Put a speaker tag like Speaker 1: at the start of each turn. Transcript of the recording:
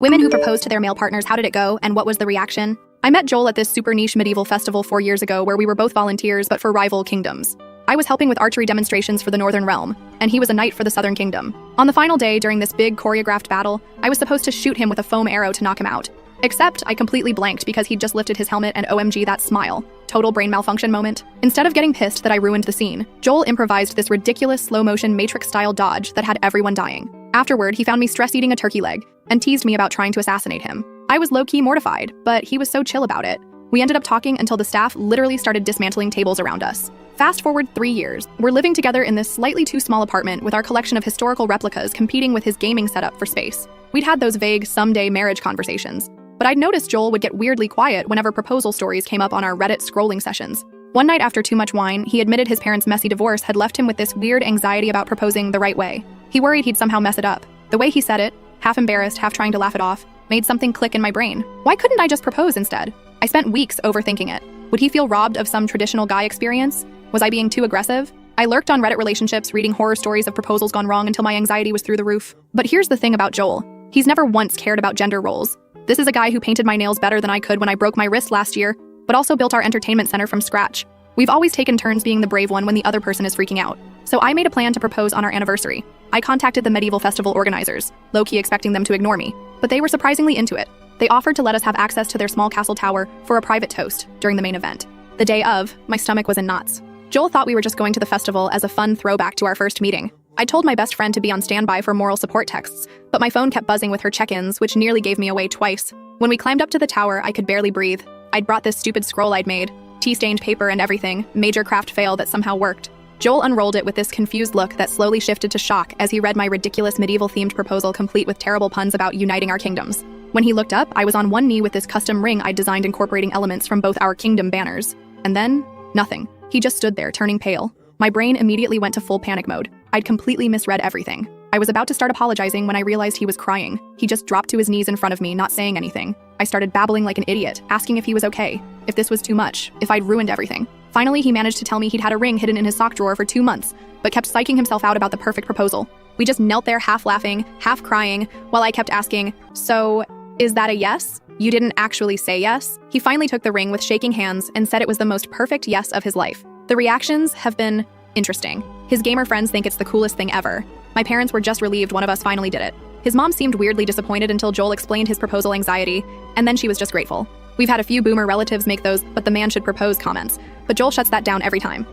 Speaker 1: Women who proposed to their male partners, how did it go, and what was the reaction? I met Joel at this super niche medieval festival 4 years ago where we were both volunteers but for rival kingdoms. I was helping with archery demonstrations for the Northern Realm, and he was a knight for the Southern Kingdom. On the final day during this big choreographed battle, I was supposed to shoot him with a foam arrow to knock him out. Except I completely blanked because he'd just lifted his helmet and OMG that smile. Total brain malfunction moment. Instead of getting pissed that I ruined the scene, Joel improvised this ridiculous slow-motion Matrix-style dodge that had everyone dying. Afterward, he found me stress-eating a turkey leg and teased me about trying to assassinate him. I was low-key mortified, but he was so chill about it. We ended up talking until the staff literally started dismantling tables around us. Fast forward 3 years, we're living together in this slightly too small apartment with our collection of historical replicas competing with his gaming setup for space. We'd had those vague someday marriage conversations, but I'd noticed Joel would get weirdly quiet whenever proposal stories came up on our Reddit scrolling sessions. One night after too much wine, he admitted his parents' messy divorce had left him with this weird anxiety about proposing the right way. He worried he'd somehow mess it up. The way he said it, half embarrassed, half trying to laugh it off, made something click in my brain. Why couldn't I just propose instead? I spent weeks overthinking it. Would he feel robbed of some traditional guy experience? Was I being too aggressive? I lurked on Reddit relationships, reading horror stories of proposals gone wrong until my anxiety was through the roof. But here's the thing about Joel. He's never once cared about gender roles. This is a guy who painted my nails better than I could when I broke my wrist last year, but also built our entertainment center from scratch. We've always taken turns being the brave one when the other person is freaking out. So I made a plan to propose on our anniversary. I contacted the medieval festival organizers, low-key expecting them to ignore me, but they were surprisingly into it. They offered to let us have access to their small castle tower for a private toast during the main event. The day of, my stomach was in knots. Joel thought we were just going to the festival as a fun throwback to our first meeting. I told my best friend to be on standby for moral support texts, but my phone kept buzzing with her check-ins, which nearly gave me away twice. When we climbed up to the tower, I could barely breathe. I'd brought this stupid scroll I'd made, tea-stained paper and everything, major craft fail that somehow worked. Joel unrolled it with this confused look that slowly shifted to shock as he read my ridiculous medieval-themed proposal complete with terrible puns about uniting our kingdoms. When he looked up, I was on one knee with this custom ring I'd designed incorporating elements from both our kingdom banners. And then, nothing. He just stood there, turning pale. My brain immediately went to full panic mode. I'd completely misread everything. I was about to start apologizing when I realized he was crying. He just dropped to his knees in front of me, not saying anything. I started babbling like an idiot, asking if he was okay, if this was too much, if I'd ruined everything. Finally, he managed to tell me he'd had a ring hidden in his sock drawer for 2 months, but kept psyching himself out about the perfect proposal. We just knelt there half laughing, half crying, while I kept asking, "So, is that a yes? You didn't actually say yes?" He finally took the ring with shaking hands and said it was the most perfect yes of his life. The reactions have been interesting. His gamer friends think it's the coolest thing ever. My parents were just relieved one of us finally did it. His mom seemed weirdly disappointed until Joel explained his proposal anxiety, and then she was just grateful. We've had a few boomer relatives make those "but the man should propose" comments, but Joel shuts that down every time.